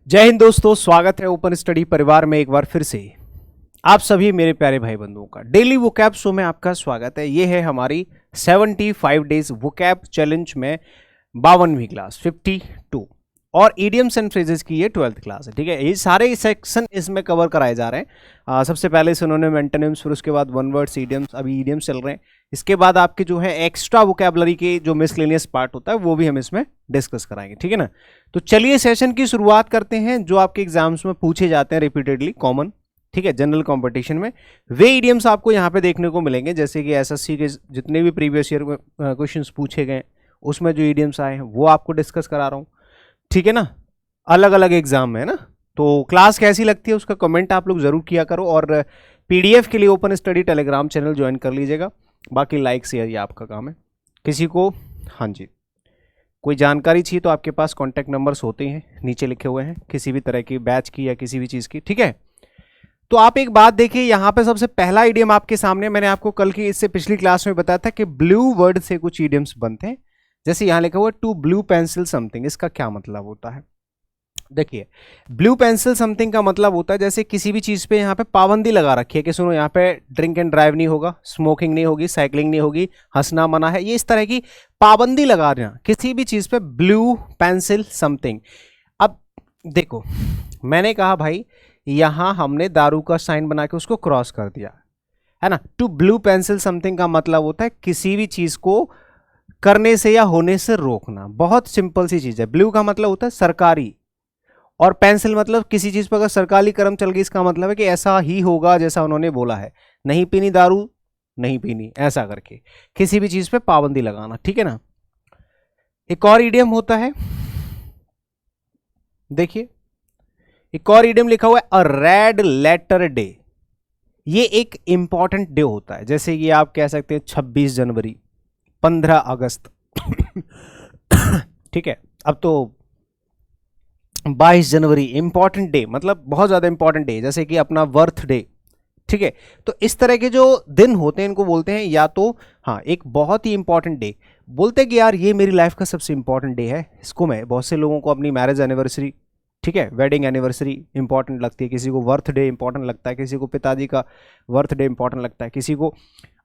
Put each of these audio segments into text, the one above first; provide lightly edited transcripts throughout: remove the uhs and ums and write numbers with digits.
जय हिंद दोस्तों, स्वागत है ओपन स्टडी परिवार में एक बार फिर से आप सभी मेरे प्यारे भाई बंधुओं का डेली वोकैब शो में आपका स्वागत है। ये है हमारी 75 डेज वोकैब चैलेंज में 52वीं क्लास 52 और इडियम्स एंड फ्रेजेस की ये 12th क्लास है। ठीक है, ये सारे सेक्शन इसमें कवर कराए जा रहे हैं। सबसे पहले सिनोनिम, एंटोनिम्स, फिर उसके बाद वन वर्ड्स, इडियम्स, अभी इडियम्स चल रहे हैं। इसके बाद आपके जो है एक्स्ट्रा वोकैबुलरी के जो मिसलेनियस पार्ट होता है वो भी हम इसमें डिस्कस कराएंगे। ठीक है ना, तो चलिए सेशन की शुरुआत करते हैं जो आपके एग्जाम्स में पूछे जाते हैं रिपीटेडली, कॉमन। ठीक है, जनरल कंपटीशन में वे इडियम्स आपको यहाँ पे देखने को मिलेंगे, जैसे कि एसएससी के जितने भी प्रीवियस ईयर क्वेश्चंस पूछे गए उसमें जो इडियम्स आए हैं वो आपको डिस्कस करा रहा हूँ। ठीक है ना, अलग अलग एग्जाम में है ना। तो क्लास कैसी लगती है उसका कमेंट आप लोग जरूर किया करो, और पीडीएफ के लिए open study Telegram channel join कर लीजिएगा। बाकी लाइक शेयर ये आपका काम है। किसी को हाँ जी कोई जानकारी चाहिए तो आपके पास कॉन्टैक्ट नंबर्स होते हैं, नीचे लिखे हुए हैं, किसी भी तरह की बैच की या किसी भी चीज़ की। ठीक है, तो आप एक बात देखिए, यहाँ पे सबसे पहला इडियम आपके सामने, मैंने आपको कल की इससे पिछली क्लास में बताया था कि ब्लू वर्ड से कुछ इडियम्स बनते हैं। जैसे यहाँ लिखा हुआ टू ब्लू पेंसिल समथिंग, इसका क्या मतलब होता है? देखिए, ब्लू पेंसिल समथिंग का मतलब होता है जैसे किसी भी चीज़ पे यहाँ पे पाबंदी लगा रखी है कि सुनो यहाँ पे ड्रिंक एंड ड्राइव नहीं होगा, स्मोकिंग नहीं होगी, साइकिलिंग नहीं होगी, हंसना मना है, ये इस तरह की पाबंदी लगा रहे हैं किसी भी चीज़ पे, ब्लू पेंसिल समथिंग। अब देखो, मैंने कहा भाई यहाँ हमने दारू का साइन बना के उसको क्रॉस कर दिया है ना। टू ब्लू पेंसिल समथिंग का मतलब होता है किसी भी चीज़ को करने से या होने से रोकना। बहुत सिंपल सी चीज़ है। ब्लू का मतलब होता है सरकारी, और पेंसिल मतलब किसी चीज़ पर अगर सरकारी कर्म चल गई, इसका मतलब है कि ऐसा ही होगा जैसा उन्होंने बोला है। नहीं पीनी दारू, नहीं पीनी, ऐसा करके किसी भी चीज़ पे पाबंदी लगाना। ठीक है ना। एक और इडियम होता है, देखिए एक और इडियम लिखा हुआ है अ रेड लेटर डे। ये एक इंपॉर्टेंट डे होता है, जैसे कि आप कह सकते हैं 26 जनवरी, 15 अगस्त। ठीक है, अब तो 22 जनवरी इंपॉर्टेंट डे, मतलब बहुत ज़्यादा इंपॉर्टेंट डे, जैसे कि अपना बर्थ डे। ठीक है, तो इस तरह के जो दिन होते हैं इनको बोलते हैं या तो हाँ एक बहुत ही इंपॉर्टेंट डे। बोलते हैं कि यार ये मेरी लाइफ का सबसे इंपॉर्टेंट डे है, इसको मैं, बहुत से लोगों को अपनी मैरिज एनिवर्सरी, ठीक है, वेडिंग एनिवर्सरी इंपॉर्टेंट लगती है, किसी को बर्थ डे इंपॉर्टेंट लगता है, किसी को पिताजी का बर्थ डे इंपॉर्टेंट लगता है, किसी को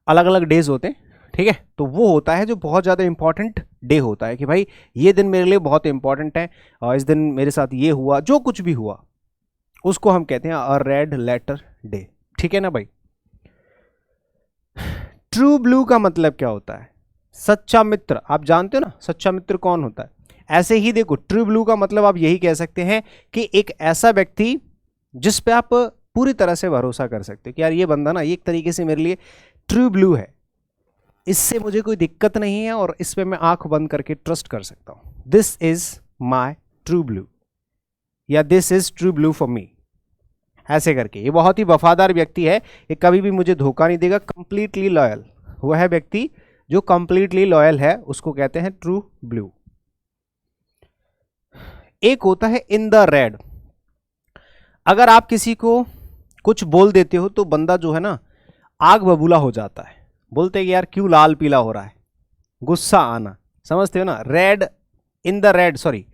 अलग अलग डेज होते हैं। ठीक है, तो वो होता है जो बहुत ज़्यादा इंपॉर्टेंट डे होता है कि भाई ये दिन मेरे लिए बहुत इंपॉर्टेंट है, और इस दिन मेरे साथ ये हुआ, जो कुछ भी हुआ उसको हम कहते हैं अ रेड लेटर डे। ठीक है ना भाई। ट्रू ब्लू का मतलब क्या होता है? सच्चा मित्र। आप जानते हो ना सच्चा मित्र कौन होता है? ऐसे ही देखो, ट्रू ब्लू का मतलब आप यही कह सकते हैं कि एक ऐसा व्यक्ति जिस पे आप पूरी तरह से भरोसा कर सकते हो कि यार ये बंदा ना, ये एक तरीके से मेरे लिए ट्रू ब्लू है, इससे मुझे कोई दिक्कत नहीं है और इस पे मैं आंख बंद करके ट्रस्ट कर सकता हूं। This is my true blue, या this is true blue for me, ऐसे करके। ये बहुत ही वफादार व्यक्ति है, ये कभी भी मुझे धोखा नहीं देगा, कंप्लीटली लॉयल। वह है व्यक्ति जो कंप्लीटली लॉयल है, उसको कहते हैं ट्रू ब्लू। एक होता है इन द रेड। अगर आप किसी को कुछ बोल देते हो तो बंदा जो है ना आग बबूला हो जाता है। बोलते हैं कि यार क्यों लाल पीला हो रहा है, गुस्सा आना, समझते हो ना। Red in the red, sorry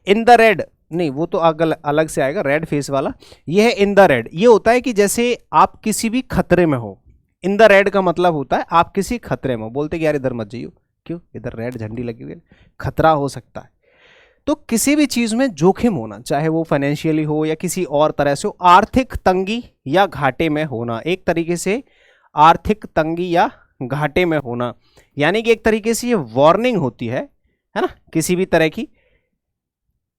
in the red नहीं, वो तो अलग से आएगा, रेड फेस वाला। ये है इन द रेड। ये होता है कि जैसे आप किसी भी खतरे में हो। इन द रेड का मतलब होता है आप किसी खतरे में हो। बोलते कि यार इधर मत जाइयो, क्यों, इधर रेड झंडी लगी हुई है, खतरा हो सकता है। तो किसी भी चीज में जोखिम होना, चाहे वो फाइनेंशियली हो या किसी और तरह से हो, आर्थिक तंगी या घाटे में होना, एक तरीके से आर्थिक तंगी या घाटे में होना, यानी कि एक तरीके से ये वार्निंग होती है ना, किसी भी तरह की,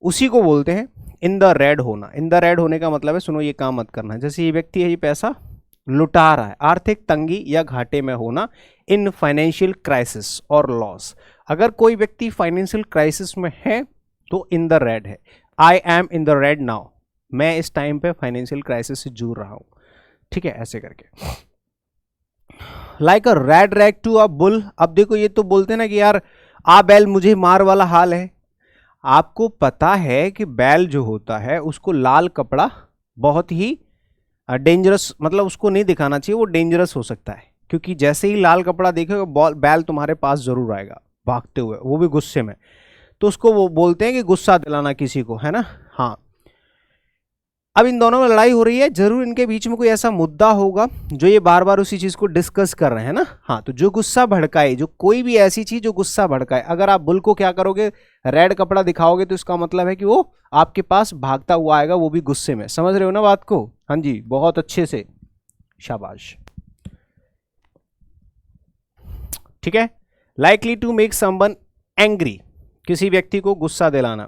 उसी को बोलते हैं इन द रेड होना। इन द रेड होने का मतलब है सुनो ये काम मत करना। जैसे ये व्यक्ति है, ये पैसा लुटा रहा है, आर्थिक तंगी या घाटे में होना, इन फाइनेंशियल क्राइसिस और लॉस। अगर कोई व्यक्ति फाइनेंशियल क्राइसिस में है तो इन द रेड है। I am in the red now, मैं इस टाइम पे फाइनेंशियल क्राइसिस से जूझ रहा हूं। ठीक है, ऐसे करके। Like a red rag to a bull. अब देखो ये तो बोलते हैं ना कि यार आ बैल मुझे मार वाला हाल है। आपको पता है कि बैल जो होता है उसको लाल कपड़ा बहुत ही डेंजरस, मतलब उसको नहीं दिखाना चाहिए, वो डेंजरस हो सकता है, क्योंकि जैसे ही लाल कपड़ा देखेगा बैल तुम्हारे पास जरूर आएगा भागते हुए, वो भी गुस्से में। तो उसको वो बोलते हैं कि गुस्सा दिलाना किसी को, है ना। हाँ, अब इन दोनों में लड़ाई हो रही है, जरूर इनके बीच में कोई ऐसा मुद्दा होगा जो ये बार बार उसी चीज को डिस्कस कर रहे हैं ना। हाँ, तो जो गुस्सा भड़काए, जो कोई भी ऐसी चीज जो गुस्सा भड़काए, अगर आप बुल को क्या करोगे, रेड कपड़ा दिखाओगे, तो इसका मतलब है कि वो आपके पास भागता हुआ आएगा, वो भी गुस्से में। समझ रहे हो ना बात को? हाँ जी, बहुत अच्छे से, शाबाश। ठीक है, likely to make someone angry, किसी व्यक्ति को गुस्सा दिलाना।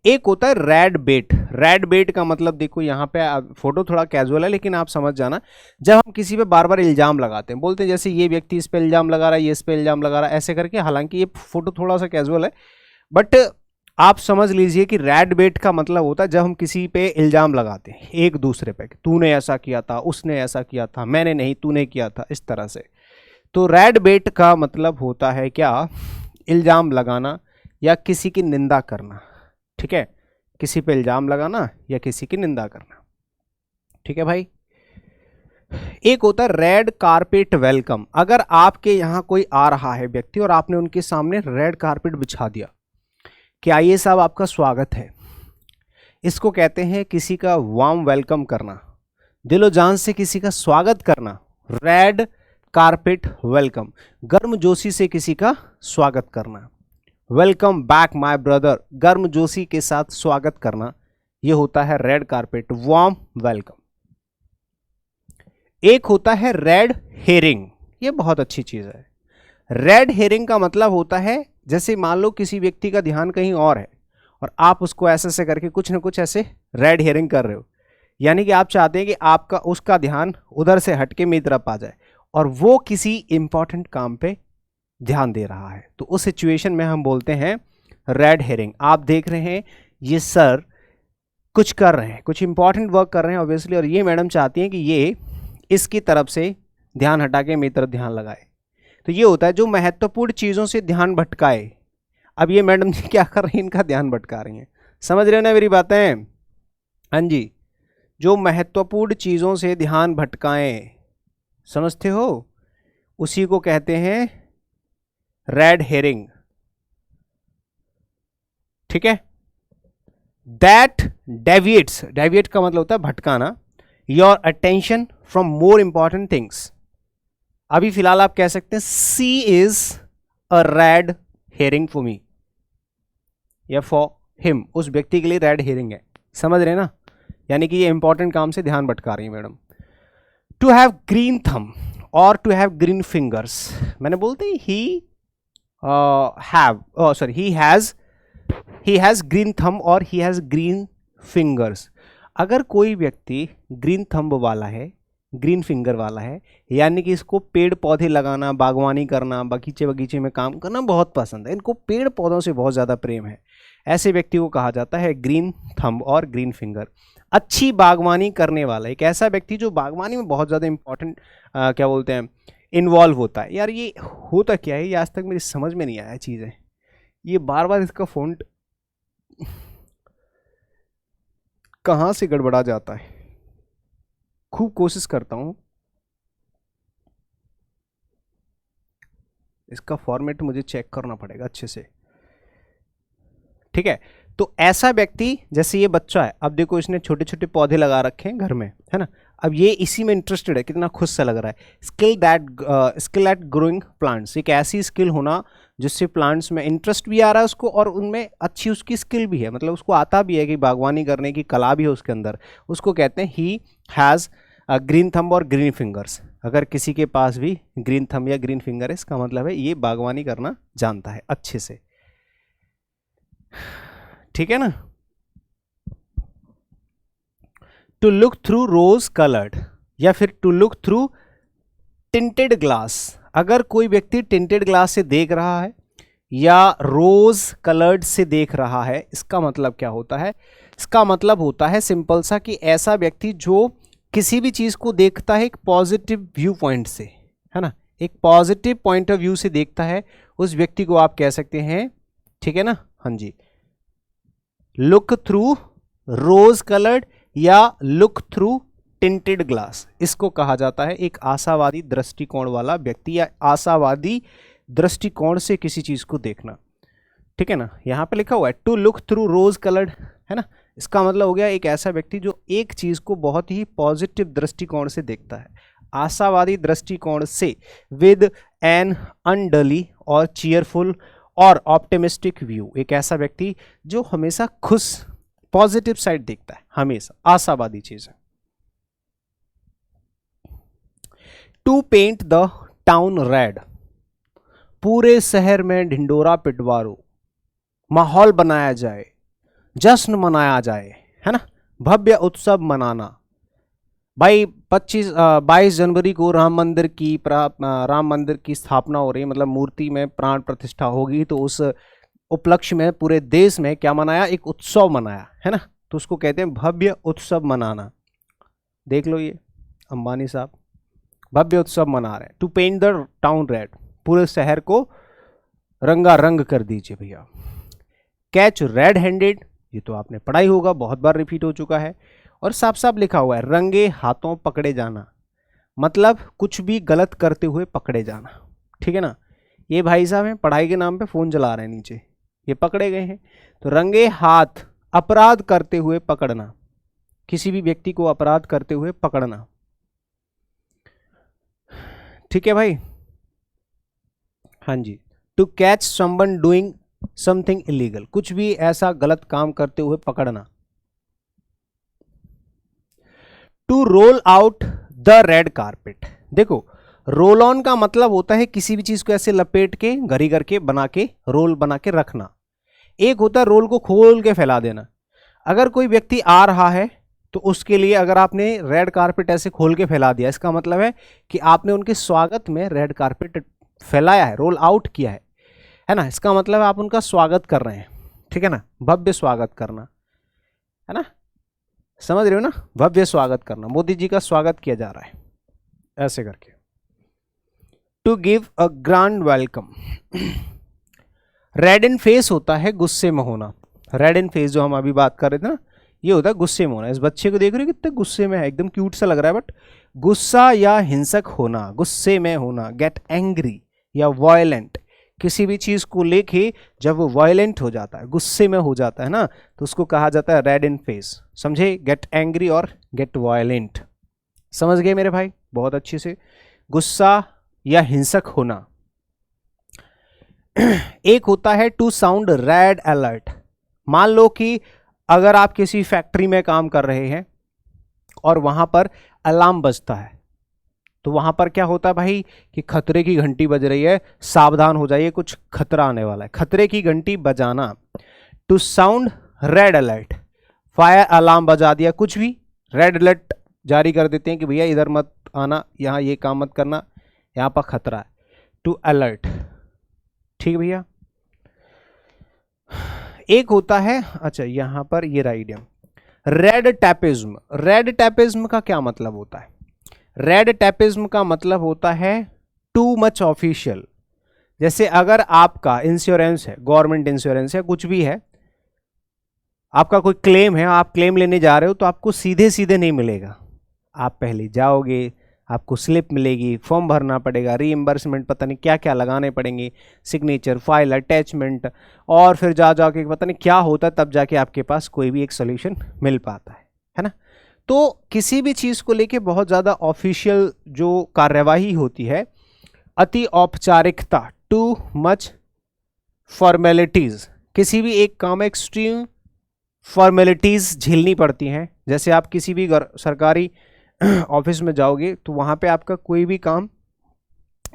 एक होता है रेड बेट। रेड बेट का मतलब देखो, यहाँ पे फोटो थोड़ा कैजुअल है लेकिन आप समझ जाना, जब हम किसी पे बार बार इल्जाम लगाते हैं, बोलते हैं जैसे ये व्यक्ति इस पे इल्जाम लगा रहा है, ये इस पे इल्जाम लगा रहा है, ऐसे करके। हालांकि ये फोटो थोड़ा सा कैजुअल है, बट आप समझ लीजिए कि रेड बेट का मतलब होता है जब हम किसी पे इल्जाम लगाते हैं एक दूसरे पे, तूने ऐसा किया था, उसने ऐसा किया था, मैंने नहीं, तूने किया था, इस तरह से। तो रेड बेट का मतलब होता है क्या, इल्जाम लगाना या किसी की निंदा करना। ठीक है, किसी पे इल्जाम लगाना या किसी की निंदा करना। ठीक है भाई। एक होता है रेड कारपेट वेलकम। अगर आपके यहां कोई आ रहा है व्यक्ति और आपने उनके सामने रेड कारपेट बिछा दिया कि आइए साहब आपका स्वागत है, इसको कहते हैं किसी का वार्म वेलकम करना, दिलो जान से किसी का स्वागत करना। रेड कारपेट वेलकम, गर्मजोशी से किसी का स्वागत करना। वेलकम बैक माय ब्रदर, गर्मजोशी के साथ स्वागत करना, यह होता है रेड कारपेट, वार्म वेलकम। एक होता है रेड हेरिंग, यह बहुत अच्छी चीज है। रेड हेरिंग का मतलब होता है, जैसे मान लो किसी व्यक्ति का ध्यान कहीं और है और आप उसको ऐसे ऐसे करके कुछ ना कुछ ऐसे रेड हेरिंग कर रहे हो, यानी कि आप चाहते हैं कि आपका उसका ध्यान उधर से हटके मेरी तरफ आ जाए और वो किसी इंपॉर्टेंट काम पे ध्यान दे रहा है, तो उस सिचुएशन में हम बोलते हैं रेड हेरिंग। आप देख रहे हैं ये सर कुछ कर रहे हैं, कुछ इंपॉर्टेंट वर्क कर रहे हैं ऑब्वियसली, और ये मैडम चाहती हैं कि ये इसकी तरफ से ध्यान हटा के मेरी तरफ ध्यान लगाए, तो ये होता है जो महत्वपूर्ण चीज़ों से ध्यान भटकाए। अब ये मैडम जी क्या कर रही हैं, इनका ध्यान भटका रही हैं। समझ रहे हो ना मेरी बातें? हाँ जी, जो महत्वपूर्ण चीज़ों से ध्यान भटकाएं, समझते हो, उसी को कहते हैं रेड हेरिंग। ठीक है, दैट डेविएट्स, डेविएट का मतलब होता है भटकाना, your attention from more important things. अभी फिलहाल आप कह सकते हैं she is a red herring for me या फॉर हिम, उस व्यक्ति के लिए रेड हेरिंग है। समझ रहे ना, यानी कि ये इंपॉर्टेंट काम से ध्यान भटका रही है मैडम। टू हैव ग्रीन थम और टू हैव ग्रीन फिंगर्स, मैंने बोलते ही he has green thumb और he has green fingers। अगर कोई व्यक्ति ग्रीन थंब वाला है, ग्रीन फिंगर वाला है, यानी कि इसको पेड़ पौधे लगाना, बागवानी करना, बगीचे बगीचे में काम करना बहुत पसंद है, इनको पेड़ पौधों से बहुत ज़्यादा प्रेम है, ऐसे व्यक्ति को कहा जाता है ग्रीन थंब और ग्रीन फिंगर। अच्छी बागवानी करने वाला, एक ऐसा व्यक्ति जो बागवानी में बहुत ज़्यादा इंपॉर्टेंट क्या बोलते हैं, इन्वॉल्व होता है। यार ये होता क्या है, ये आज तक मेरी समझ में नहीं आया चीज़ें, ये बार बार इसका फ़ॉन्ट कहाँ से गड़बड़ा जाता है। खूब कोशिश करता हूँ, इसका फॉर्मेट मुझे चेक करना पड़ेगा अच्छे से। ठीक है, तो ऐसा व्यक्ति, जैसे ये बच्चा है, अब देखो इसने छोटे छोटे पौधे लगा रखे हैं घर में, है ना, अब ये इसी में इंटरेस्टेड है, कितना खुश सा लग रहा है। स्किल एट ग्रोइंग प्लांट्स, एक ऐसी स्किल होना जिससे प्लांट्स में इंटरेस्ट भी आ रहा है उसको और उनमें अच्छी उसकी स्किल भी है, मतलब उसको आता भी है कि बागवानी करने की कला भी है उसके अंदर, उसको कहते हैं ही हैज़ ग्रीन थंब और ग्रीन फिंगर्स। अगर किसी के पास भी ग्रीन थंब या ग्रीन फिंगर है, इसका मतलब है ये बागवानी करना जानता है अच्छे से। ठीक है ना। To look through rose coloured या फिर to look through tinted glass, अगर कोई व्यक्ति टिंटेड ग्लास से देख रहा है या रोज कलर्ड से देख रहा है, इसका मतलब क्या होता है, इसका मतलब होता है सिंपल सा कि ऐसा व्यक्ति जो किसी भी चीज को देखता है एक पॉजिटिव व्यू पॉइंट से, है ना, एक पॉजिटिव पॉइंट ऑफ व्यू से देखता है, उस व्यक्ति को आप कह सकते हैं, ठीक है ना, हाँ जी, लुक थ्रू रोज कलर्ड या लुक थ्रू टिंटेड ग्लास, इसको कहा जाता है एक आशावादी दृष्टिकोण वाला व्यक्ति या आशावादी दृष्टिकोण से किसी चीज को देखना। ठीक है ना, यहां पे लिखा हुआ है to look through rose coloured, है ना, इसका मतलब हो गया एक ऐसा व्यक्ति जो एक चीज को बहुत ही पॉजिटिव दृष्टिकोण से देखता है, आशावादी दृष्टिकोण से, विद एन अनडली और चीयरफुल और ऑप्टिमिस्टिक व्यू। एक ऐसा व्यक्ति जो हमेशा खुश, पॉजिटिव साइड देखता है, हमेशा आशावादी चीज है। To paint the town red, पूरे शहर में ढिंडोरा पिटवारो, माहौल बनाया जाए, जश्न मनाया जाए, है ना, भव्य उत्सव मनाना। भाई 22 जनवरी को राम मंदिर की स्थापना हो रही है, मतलब मूर्ति में प्राण प्रतिष्ठा होगी, तो उस उपलक्ष्य में पूरे देश में क्या मनाया, एक उत्सव मनाया, है ना, तो उसको कहते हैं भव्य उत्सव मनाना। देख लो ये अंबानी साहब भव्य उत्सव मना रहे हैं। To paint the town red, पूरे शहर को रंगारंग कर दीजिए भैया। कैच रेड हैंडेड, ये तो आपने पढ़ा ही होगा, बहुत बार रिपीट हो चुका है, और साफ साफ लिखा हुआ है, रंगे हाथों पकड़े जाना, मतलब कुछ भी गलत करते हुए पकड़े जाना, ठीक है ना। ये भाई साहब हैं पढ़ाई के नाम पे फोन चला रहे हैं नीचे, ये पकड़े गए हैं, तो रंगे हाथ अपराध करते हुए पकड़ना, किसी भी व्यक्ति को अपराध करते हुए पकड़ना, ठीक है भाई। हाँ जी, to catch someone doing something illegal, कुछ भी ऐसा गलत काम करते हुए पकड़ना। To roll out the red carpet, देखो रोल ऑन का मतलब होता है किसी भी चीज को ऐसे लपेट के घड़ी करके बना के रोल बना के रखना, एक होता है रोल को खोल के फैला देना। अगर कोई व्यक्ति आ रहा है तो उसके लिए अगर आपने रेड कारपेट ऐसे खोल के फैला दिया, इसका मतलब है कि आपने उनके स्वागत में रेड कारपेट फैलाया है, रोल आउट किया है ना, इसका मतलब है आप उनका स्वागत कर रहे हैं, ठीक है ना, भव्य स्वागत करना, है ना, समझ रहे हो ना, भव्य स्वागत करना, मोदी जी का स्वागत किया जा रहा है ऐसे करके। To give a grand welcome, red in face होता है गुस्से में होना, रेड इन फेस जो हम अभी बात कर रहे थे ना, ये होता है गुस्से में होना। इस बच्चे को देख रहे हो कितने गुस्से में है, एकदम क्यूट सा लग रहा है, बट गुस्सा या हिंसक होना, गुस्से में होना, गेट एंग्री या वायलेंट, किसी भी चीज को लेके जब वो वायलेंट हो जाता है, गुस्से में हो जाता है ना, तो उसको कहा जाता है रेड इन फेस, समझे, गेट एंग्री और गेट वायलेंट, समझ गए मेरे भाई बहुत अच्छे से, गुस्सा या हिंसक होना। एक होता है टू साउंड रेड अलर्ट, मान लो कि अगर आप किसी फैक्ट्री में काम कर रहे हैं और वहां पर अलार्म बजता है, तो वहां पर क्या होता है भाई कि खतरे की घंटी बज रही है, सावधान हो जाइए, कुछ खतरा आने वाला है, खतरे की घंटी बजाना। To sound red alert, fire alarm बजा दिया, कुछ भी रेड अलर्ट जारी कर देते हैं कि भैया इधर मत आना, यहाँ ये काम मत करना, यहाँ पर खतरा है, टू अलर्ट, ठीक भैया। एक होता है, अच्छा यहां पर ये राइडियम, रेड टैपिज्म, रेड टैपिज्म का क्या मतलब होता है, रेड टैपिज्म का मतलब होता है टू मच ऑफिशियल, जैसे अगर आपका इंश्योरेंस है, गवर्नमेंट इंश्योरेंस है, कुछ भी है, आपका कोई क्लेम है, आप क्लेम लेने जा रहे हो, तो आपको सीधे सीधे नहीं मिलेगा, आप पहले जाओगे, आपको स्लिप मिलेगी, फॉर्म भरना पड़ेगा, रीइंबर्समेंट पता नहीं क्या क्या लगाने पड़ेंगे, सिग्नेचर, फाइल अटैचमेंट, और फिर जा के पता नहीं क्या होता है, तब जाके आपके पास कोई भी एक सोल्यूशन मिल पाता है ना। तो किसी भी चीज़ को लेके बहुत ज़्यादा ऑफिशियल जो कार्यवाही होती है, अति औपचारिकता, टू मच फॉर्मेलिटीज़, किसी भी एक काम में एक्सट्रीम फॉर्मेलिटीज़ झेलनी पड़ती हैं। जैसे आप किसी भी सरकारी ऑफिस में जाओगे तो वहाँ पे आपका कोई भी काम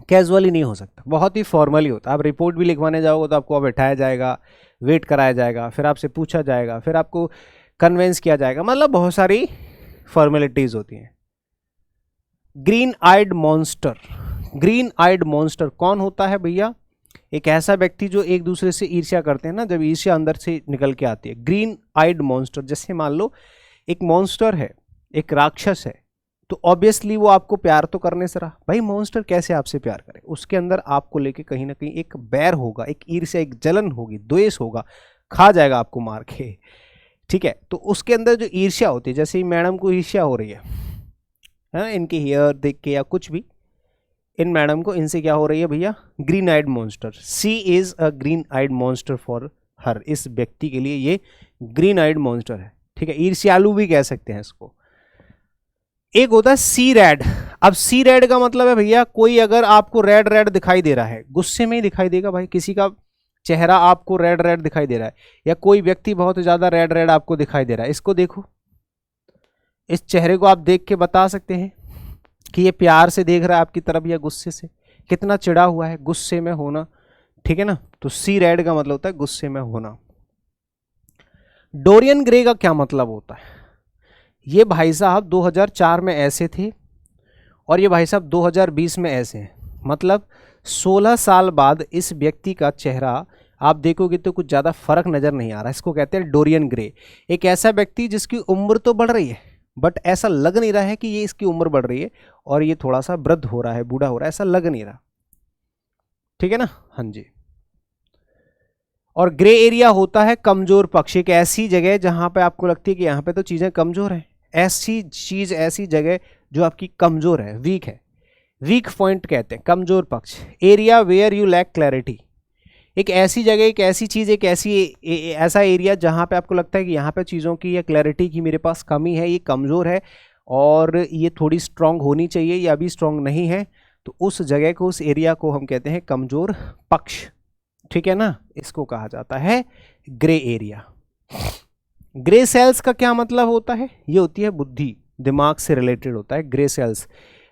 कैजुअली नहीं हो सकता, बहुत ही फॉर्मली होता है। आप रिपोर्ट भी लिखवाने जाओगे तो आपको बैठाया जाएगा, वेट कराया जाएगा, फिर आपसे पूछा जाएगा, फिर आपको कन्वेंस किया जाएगा, मतलब बहुत सारी फॉर्मेलिटीज़ होती हैं। Green eyed monster, green eyed monster कौन होता है भैया, एक ऐसा व्यक्ति जो एक दूसरे से ईर्ष्या करते हैं ना, जब ईर्ष्या अंदर से निकल के आती है, ग्रीन आइड मॉन्स्टर। जैसे मान लो एक मॉन्स्टर है, एक राक्षस है, तो ऑब्वियसली वो आपको प्यार तो करने से रहा, भाई मॉन्स्टर कैसे आपसे प्यार करे, उसके अंदर आपको लेके कहीं ना कहीं एक बैर होगा, एक ईर्ष्या, एक जलन होगी, द्वेष होगा, खा जाएगा आपको मार के, ठीक है। तो उसके अंदर जो ईर्ष्या होती है, जैसे ही मैडम को ईर्ष्या हो रही है ना, इनके हेयर देख के या कुछ भी, इन मैडम को इनसे क्या हो रही है भैया, green eyed monster, she is a green eyed monster for her, इस व्यक्ति के लिए ये ग्रीन आइड मॉन्स्टर है, ठीक है, ईर्ष्यालु भी कह सकते हैं इसको। एक होता है सी रेड। अब सी रेड का मतलब है भैया कोई अगर आपको रेड रेड दिखाई दे रहा है, गुस्से में ही दिखाई देगा भाई, किसी का चेहरा आपको रेड रेड दिखाई दे रहा है या कोई व्यक्ति बहुत ज्यादा रेड रेड आपको दिखाई दे रहा है, इसको देखो, इस चेहरे को आप देख के बता सकते हैं कि ये प्यार से देख रहा है आपकी तरफ या गुस्से से, कितना चिढ़ा हुआ है, गुस्से में होना, ठीक है ना। तो सी रेड का मतलब होता है गुस्से में होना। डोरियन ग्रे का क्या मतलब होता है? ये भाई साहब 2004 में ऐसे थे और ये भाई साहब 2020 में ऐसे हैं, मतलब 16 साल बाद इस व्यक्ति का चेहरा आप देखोगे तो कुछ ज़्यादा फर्क नज़र नहीं आ रहा। इसको कहते हैं डोरियन ग्रे। एक ऐसा व्यक्ति जिसकी उम्र तो बढ़ रही है बट ऐसा लग नहीं रहा है कि ये इसकी उम्र बढ़ रही है और ये थोड़ा सा वृद्ध हो रहा है, बूढ़ा हो रहा है, ऐसा लग नहीं रहा, ठीक है ना। हाँ जी। और ग्रे एरिया होता है कमजोर पक्ष, एक ऐसी जगह जहां पे आपको लगती है कि यहाँ पे तो चीज़ें कमजोर हैं, ऐसी चीज़, ऐसी जगह जो आपकी कमजोर है, वीक है, वीक पॉइंट कहते हैं, कमजोर पक्ष। Area where you lack clarity, एक ऐसी जगह, एक ऐसी चीज़, एक ऐसी ऐसा एरिया जहाँ पे आपको लगता है कि यहाँ पे चीज़ों की या क्लैरिटी की मेरे पास कमी है, ये कमज़ोर है और ये थोड़ी स्ट्रांग होनी चाहिए, या अभी स्ट्रांग नहीं है, तो उस जगह को, उस एरिया को हम कहते हैं कमज़ोर पक्ष, ठीक है ना। इसको कहा जाता है ग्रे एरिया। ग्रे सेल्स का क्या मतलब होता है? ये होती है बुद्धि, दिमाग से रिलेटेड होता है ग्रे सेल्स,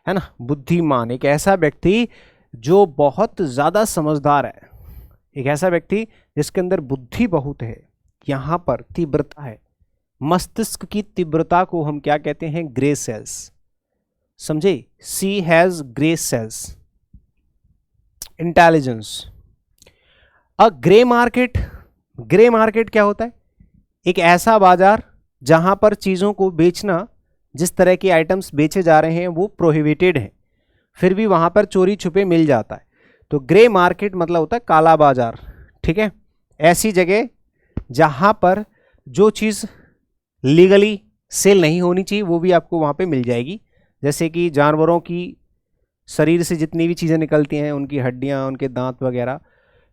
है ना। बुद्धिमान, एक ऐसा व्यक्ति जो बहुत ज़्यादा समझदार है, एक ऐसा व्यक्ति जिसके अंदर बुद्धि बहुत है, यहाँ पर तीव्रता है, मस्तिष्क की तीव्रता को हम क्या कहते हैं? ग्रे सेल्स, समझे। She has grey cells. Intelligence. A grey market, grey market क्या होता है? एक ऐसा बाजार जहां पर चीज़ों को बेचना, जिस तरह के आइटम्स बेचे जा रहे हैं वो प्रोहिबिटेड है, फिर भी वहां पर चोरी छुपे मिल जाता है, तो ग्रे मार्केट मतलब होता है काला बाजार, ठीक है। ऐसी जगह जहां पर जो चीज़ लीगली सेल नहीं होनी चाहिए वो भी आपको वहां पे मिल जाएगी, जैसे कि जानवरों की शरीर से जितनी भी चीज़ें निकलती हैं, उनकी हड्डियां, उनके दांत वगैरह,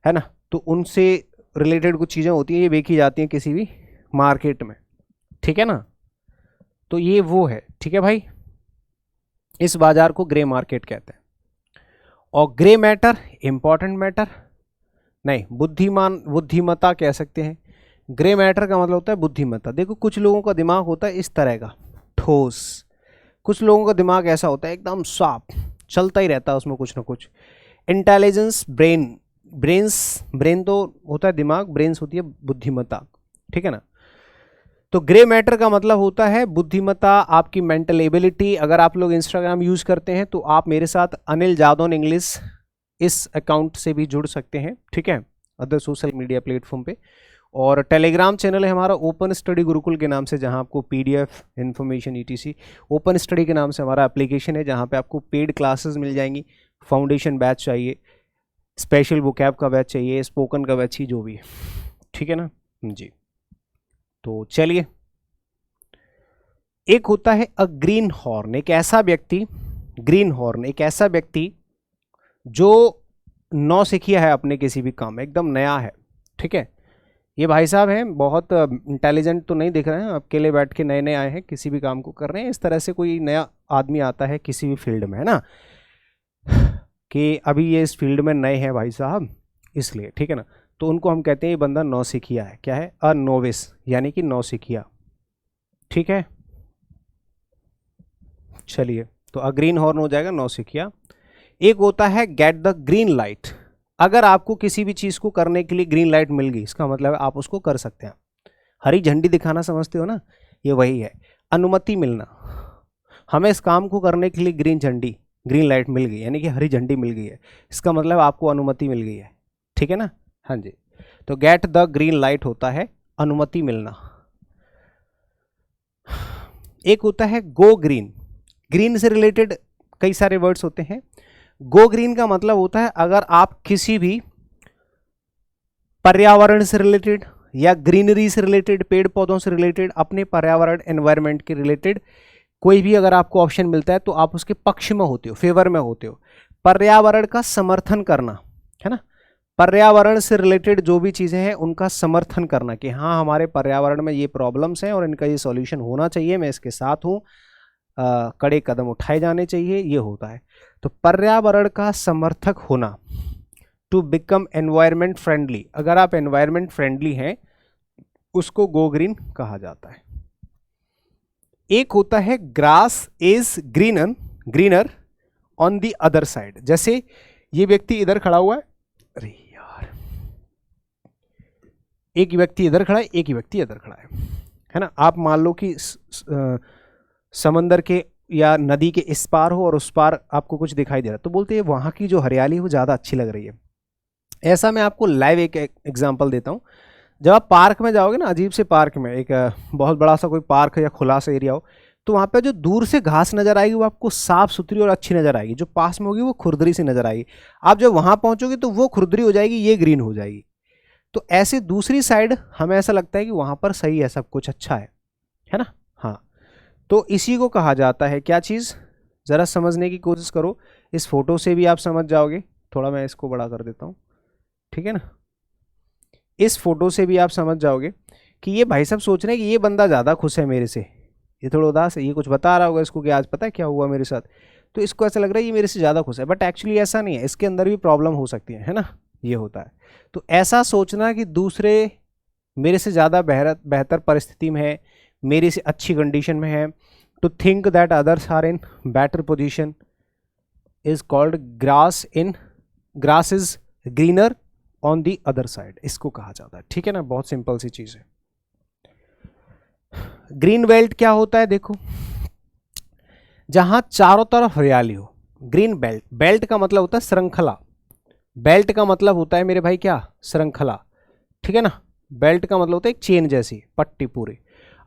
है ना, तो उनसे रिलेटेड कुछ चीज़ें होती हैं, ये बेची जाती हैं किसी भी मार्केट में, ठीक है ना। तो ये वो है, ठीक है भाई, इस बाजार को ग्रे मार्केट कहते हैं। और ग्रे मैटर, इंपॉर्टेंट मैटर नहीं, बुद्धिमान, बुद्धिमत्ता कह सकते हैं। ग्रे मैटर का मतलब होता है बुद्धिमत्ता। देखो कुछ लोगों का दिमाग होता है इस तरह का, ठोस, कुछ लोगों का दिमाग ऐसा होता है एकदम साफ, चलता ही रहता है उसमें कुछ ना कुछ। इंटेलिजेंस, ब्रेन, ब्रेन तो होता है दिमाग, ब्रेन्स होती है बुद्धिमत्ता, ठीक है ना। तो ग्रे मैटर का मतलब होता है बुद्धिमत्ता, आपकी मेंटल एबिलिटी। अगर आप लोग इंस्टाग्राम यूज करते हैं तो आप मेरे साथ अनिल जादौन इंग्लिश इस अकाउंट से भी जुड़ सकते हैं, ठीक है, अदर सोशल मीडिया प्लेटफॉर्म पे। और टेलीग्राम चैनल है हमारा ओपन स्टडी गुरुकुल के नाम से, जहां आपको PDF information etc, open study के नाम से हमारा एप्लीकेशन है, जहां पे आपको पेड क्लासेस मिल जाएंगी। फाउंडेशन बैच चाहिए, स्पेशल वोकैब का बैच चाहिए, स्पोकन का बैच ही जो भी है, ठीक है ना जी। तो चलिए, एक होता है अ ग्रीन हॉर्न, एक ऐसा व्यक्ति, ग्रीन हॉर्न एक ऐसा व्यक्ति जो नौसिखिया है अपने किसी भी काम में, एकदम नया है, ठीक है। ये भाई साहब हैं, बहुत इंटेलिजेंट तो नहीं दिख रहे हैं, अकेले बैठ के नए नए आए हैं, किसी भी काम को कर रहे हैं। इस तरह से कोई नया आदमी आता है किसी भी फील्ड में, है ना, कि अभी ये इस फील्ड में नए हैं भाई साहब, इसलिए, ठीक है ना, तो उनको हम कहते हैं ये बंदा नौसिखिया है। क्या है? अ नोविस, यानी कि नौसिखिया, ठीक है। चलिए, तो अ ग्रीन हॉर्न हो जाएगा नौसिखिया। एक होता है गेट द ग्रीन लाइट, अगर आपको किसी भी चीज़ को करने के लिए ग्रीन लाइट मिल गई, इसका मतलब आप उसको कर सकते हैं। हरी झंडी दिखाना समझते हो ना, ये वही है। अनुमति मिलना, हमें इस काम को करने के लिए ग्रीन झंडी, ग्रीन लाइट मिल गई, यानी कि हरी झंडी मिल गई है, इसका मतलब आपको अनुमति मिल गई है, ठीक है ना। हाँ जी, तो गेट द ग्रीन लाइट होता है अनुमति मिलना। एक होता है गो ग्रीन, ग्रीन से रिलेटेड कई सारे वर्ड्स होते हैं। गो ग्रीन का मतलब होता है अगर आप किसी भी पर्यावरण से रिलेटेड या ग्रीनरी से रिलेटेड, पेड़ पौधों से रिलेटेड, अपने पर्यावरण एनवायरनमेंट के रिलेटेड कोई भी अगर आपको ऑप्शन मिलता है तो आप उसके पक्ष में होते हो, फेवर में होते हो। पर्यावरण का समर्थन करना, है ना, पर्यावरण से रिलेटेड जो भी चीज़ें हैं उनका समर्थन करना कि हाँ हमारे पर्यावरण में ये प्रॉब्लम्स हैं और इनका ये सॉल्यूशन होना चाहिए, मैं इसके साथ हूँ, कड़े कदम उठाए जाने चाहिए, ये होता है। तो पर्यावरण का समर्थक होना, टू बिकम एनवायरमेंट फ्रेंडली, अगर आप एनवायरमेंट फ्रेंडली हैं उसको गो ग्रीन कहा जाता है। एक होता है grass is greener on the other side, जैसे ये व्यक्ति इधर खड़ा हुआ है, अरे यार, एक व्यक्ति इधर खड़ा है, एक व्यक्ति इधर खड़ा है ना। आप मान लो कि समंदर के या नदी के इस पार हो और उस पार आपको कुछ दिखाई दे रहा है, तो बोलते हैं वहां की जो हरियाली है वो ज़्यादा अच्छी लग रही है। ऐसा मैं आपको लाइव एक एग्जांपल देता हूँ। जब आप पार्क में जाओगे ना, अजीब से पार्क में, एक बहुत बड़ा सा कोई पार्क या खुला सा एरिया हो, तो वहाँ पे जो दूर से घास नज़र आएगी वो आपको साफ़ सुथरी और अच्छी नज़र आएगी, जो पास में होगी वो खुरदरी सी नज़र आएगी। आप जब वहाँ पहुँचोगे तो वो खुरदरी हो जाएगी, ये ग्रीन हो जाएगी। तो ऐसे दूसरी साइड हमें ऐसा लगता है कि वहाँ पर सही है, सब कुछ अच्छा है ना। हाँ, तो इसी को कहा जाता है क्या चीज़, ज़रा समझने की कोशिश करो। इस फोटो से भी आप समझ जाओगे, थोड़ा मैं इसको बड़ा कर देता हूँ, ठीक है ना। इस फोटो से भी आप समझ जाओगे कि ये भाई साहब सोच रहे हैं कि ये बंदा ज़्यादा खुश है मेरे से, ये थोड़ा उदास है, ये कुछ बता रहा होगा इसको कि आज पता है क्या हुआ मेरे साथ, तो इसको ऐसा लग रहा है ये मेरे से ज़्यादा खुश है, बट एक्चुअली ऐसा नहीं है, इसके अंदर भी प्रॉब्लम हो सकती है ना, ये होता है। तो ऐसा सोचना कि दूसरे मेरे से ज़्यादा बेहतर परिस्थिति में है, मेरे से अच्छी कंडीशन में है, to think that others are in better position is called grass is greener on the other side, इसको कहा जाता है, ठीक है ना। बहुत सिंपल सी चीज़ है। ग्रीन बेल्ट क्या होता है, देखो, जहां चारों तरफ हरियाली हो, ग्रीन बेल्ट। बेल्ट का मतलब होता है श्रृंखला, बेल्ट का मतलब होता है मेरे भाई क्या, श्रृंखला, ठीक है ना। बेल्ट का मतलब होता है एक चेन जैसी पट्टी पूरी।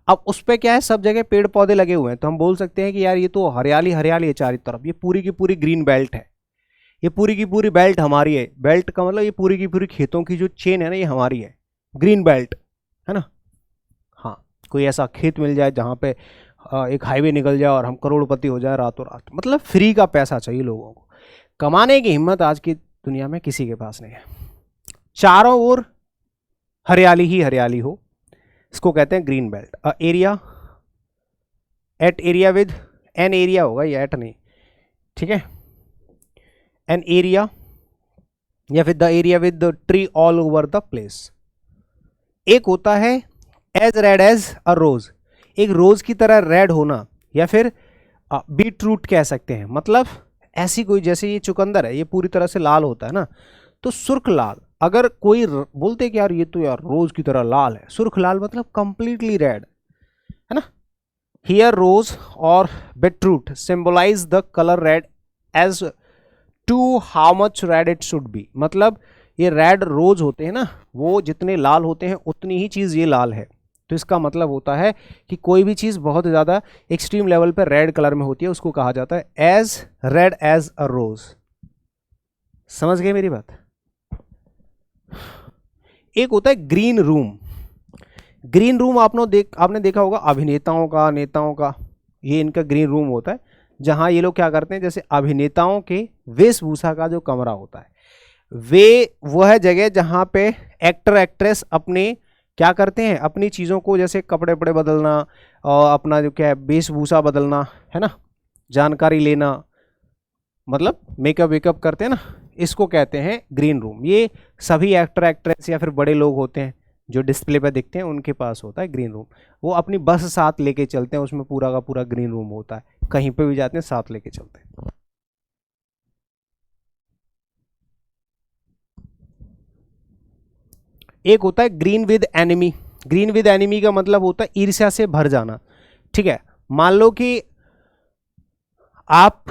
अब उस पर क्या है, सब जगह पेड़ पौधे लगे हुए हैं, तो हम बोल सकते हैं कि यार ये तो हरियाली हरियाली है चारों तरफ, ये पूरी की पूरी ग्रीन बेल्ट है, ये पूरी की पूरी बेल्ट हमारी है। बेल्ट का मतलब ये पूरी की पूरी खेतों की जो चेन है ना, ये हमारी है, ग्रीन बेल्ट, है ना। हाँ, कोई ऐसा खेत मिल जाए जहाँ पे एक हाईवे निकल जाए और हम करोड़पति हो जाए रातों रात, मतलब फ्री का पैसा चाहिए लोगों को, कमाने की हिम्मत आज की दुनिया में किसी के पास नहीं है। चारों ओर हरियाली ही हरियाली हो, इसको कहते हैं green belt. Area with an area होगा, ये एट नहीं, ठीक है। एन एरिया या फिर the area with the tree all over the place. एक होता है एज रेड एज अ रोज, एक रोज की तरह रेड होना, या फिर बीट रूट कह सकते हैं, मतलब ऐसी कोई, जैसे ये चुकंदर है ये पूरी तरह से लाल होता है ना, तो सुर्ख लाल। अगर कोई बोलते कि यार ये तो यार रोज की तरह लाल है, सुर्ख लाल मतलब कंप्लीटली रेड, है ना। हियर रोज और beetroot symbolise the colour red as to how much red it should be, मतलब ये रेड रोज होते हैं ना, वो जितने लाल होते हैं उतनी ही चीज़ ये लाल है। तो इसका मतलब होता है कि कोई भी चीज़ बहुत ज़्यादा एक्सट्रीम लेवल पर रेड कलर में होती है, उसको कहा जाता है एज रेड एज अ रोज। समझ गए मेरी बात। एक होता है ग्रीन रूम। ग्रीन रूम आपने देखा होगा अभिनेताओं का, नेताओं का, ये इनका ग्रीन रूम होता है, जहां ये लोग क्या करते हैं, जैसे अभिनेताओं के वेशभूषा का जो कमरा होता है, वह जगह जहां पे एक्टर एक्ट्रेस अपने क्या करते हैं, अपनी चीज़ों को, जैसे कपड़े वपड़े बदलना और अपना जो क्या है वेशभूषा बदलना, है ना, जानकारी लेना, मतलब मेकअप वेकअप करते हैं ना, इसको कहते हैं ग्रीन रूम। ये सभी एक्टर एक्ट्रेस या फिर बड़े लोग होते हैं जो डिस्प्ले पे दिखते हैं, उनके पास होता है ग्रीन रूम। वो अपनी बस साथ लेके चलते हैं, उसमें पूरा का पूरा ग्रीन रूम होता है, कहीं पे भी जाते हैं साथ लेके चलते हैं। एक होता है green with enemy. Green with enemy का मतलब होता है ईर्ष्या से भर जाना, ठीक है। मान लो कि आप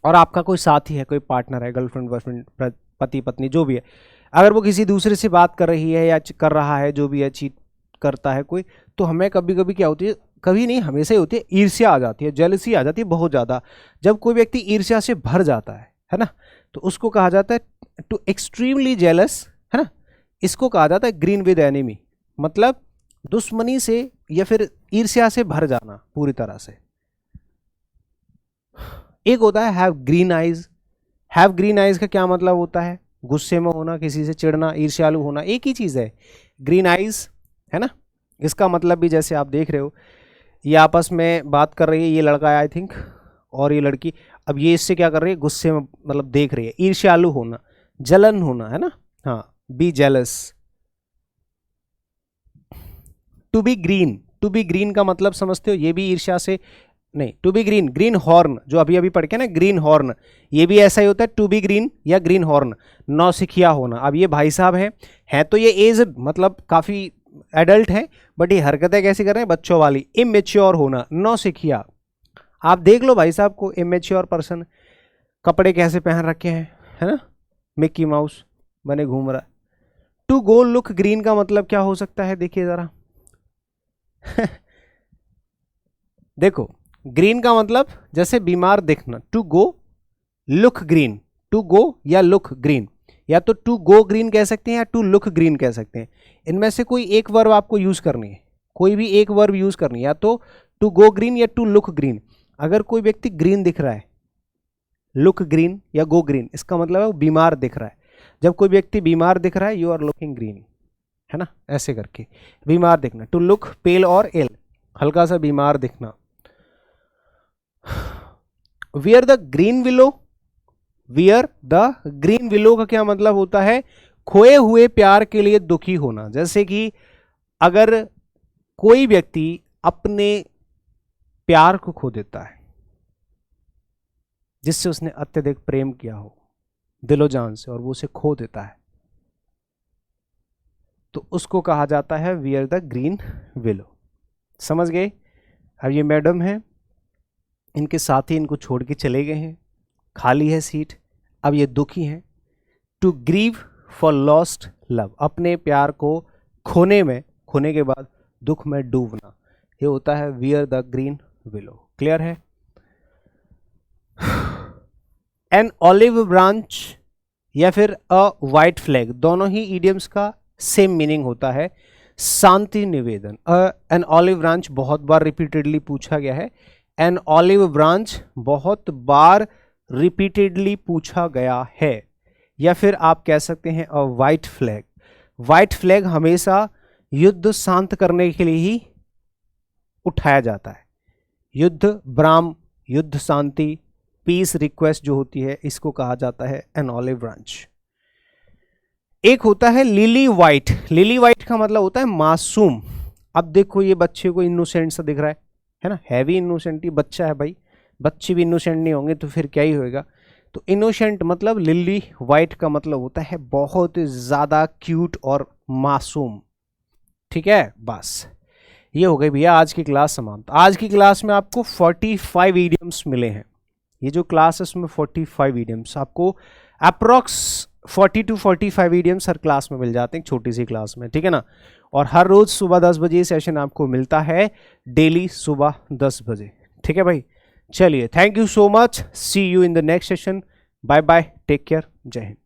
और आपका कोई साथी है, कोई पार्टनर है, गर्लफ्रेंड बॉयफ्रेंड पति पत्नी जो भी है, अगर वो किसी दूसरे से बात कर रही है या कर रहा है, जो भी है, चीट करता है कोई, तो हमें कभी कभी क्या होती है, कभी नहीं हमेशा ही होती है, ईर्ष्या आ जाती है, जेलसी आ जाती है बहुत ज़्यादा। जब कोई व्यक्ति ईर्ष्या से भर जाता है ना, तो उसको कहा जाता है टू एक्सट्रीमली जेलस, है ना। इसको कहा जाता है ग्रीन विद एनिमी, मतलब दुश्मनी से या फिर ईर्ष्या से भर जाना पूरी तरह से। एक होता है have green eyes. Have green eyes का क्या मतलब होता है, गुस्से में होना, किसी से चिढ़ना, ईर्ष्यालु होना, एक ही चीज़ है। ग्रीन आइज है ना, इसका मतलब भी जैसे आप देख रहे हो ये आपस में बात कर रही है, ये लड़का है आई थिंक और ये लड़की, अब ये इससे क्या कर रही है, गुस्से में मतलब देख रही है। ईर्ष्यालु होना, जलन होना है ना, हाँ, be jealous. To be green, to be green का मतलब समझते हो, ये भी ईर्ष्या से नहीं, to be green, greenhorn जो अभी अभी पढ़ के ना, ग्रीन हॉर्न, ये भी ऐसा ही होता है, टू बी ग्रीन या ग्रीन हॉर्न, नौसिखिया होना। अब ये भाई साहब हैं तो ये एज मतलब काफ़ी एडल्ट हैं, बट ये हरकतें कैसी कर रहे हैं, बच्चों वाली। इमेच्योर होना, नौसिखिया। आप देख लो भाई साहब को, इमेच्योर पर्सन, कपड़े कैसे पहन रखे हैं, है ना, मिक्की माउस बने घूम रहा है। टू गो लुक ग्रीन का मतलब क्या हो सकता है, देखिए जरा देखो, ग्रीन का मतलब जैसे बीमार दिखना, to go look green, to go या लुक ग्रीन, या तो टू गो ग्रीन कह सकते हैं या टू लुक ग्रीन कह सकते हैं। इनमें से कोई एक वर्ब आपको यूज करनी है, कोई भी एक वर्ब यूज करनी है, या तो टू गो ग्रीन या टू लुक ग्रीन। अगर कोई व्यक्ति ग्रीन दिख रहा है, लुक ग्रीन या गो ग्रीन, इसका मतलब है वो बीमार दिख रहा है। जब कोई व्यक्ति बीमार दिख रहा है, यू आर लुकिंग ग्रीन, है ना, ऐसे करके बीमार दिखना। टू लुक पेल और एल, हल्का सा बीमार दिखना। Wear the green willow, wear the green willow का क्या मतलब होता है, खोए हुए प्यार के लिए दुखी होना। जैसे कि अगर कोई व्यक्ति अपने प्यार को खो देता है, जिससे उसने अत्यधिक प्रेम किया हो दिलो जान से, और वो उसे खो देता है, तो उसको कहा जाता है वियर द ग्रीन विलो। समझ गए। अब ये मैडम है, इनके साथी इनको छोड़ के चले गए हैं, खाली है सीट, अब ये दुखी हैं। To grieve for lost love, अपने प्यार को खोने के बाद दुख में डूबना, ये होता है wear the green willow. Clear है। एन ऑलिव ब्रांच या फिर अ वाइट फ्लैग, दोनों ही इडियम्स का सेम मीनिंग होता है, शांति निवेदन। एन ऑलिव ब्रांच बहुत बार रिपीटेडली पूछा गया है, एन ऑलिव ब्रांच बहुत बार रिपीटेडली पूछा गया है। या फिर आप कह सकते हैं अ वाइट फ्लैग। वाइट फ्लैग हमेशा युद्ध शांत करने के लिए ही उठाया जाता है। युद्ध ब्राम, युद्ध शांति, पीस रिक्वेस्ट जो होती है, इसको कहा जाता है एन ऑलिव ब्रांच। एक होता है लिली वाइट। लिली वाइट का मतलब होता है मासूम। अब देखो ये बच्चे को इनोसेंट सा दिख रहा है ना, हैवी इनोसेंट, ही बच्चा है भाई, बच्चे भी इनोसेंट नहीं होंगे तो फिर क्या ही होएगा। तो इनोसेंट मतलब लिली वाइट का मतलब होता है बहुत ज़्यादा क्यूट और मासूम। ठीक है, बस ये हो गई भैया आज की क्लास समाप्त। आज की क्लास में आपको 45 इडियम्स मिले हैं। ये जो क्लास है उसमें 45 इडियम्स आपको approx 40 to 45 idioms her class में मिल जाते हैं, छोटी सी क्लास में, ठीक है ना। और हर रोज सुबह 10 बजे सेशन आपको मिलता है, डेली सुबह 10 बजे, ठीक है भाई। चलिए, thank you so much, see you in the next session, bye bye, take care, जय हिंद।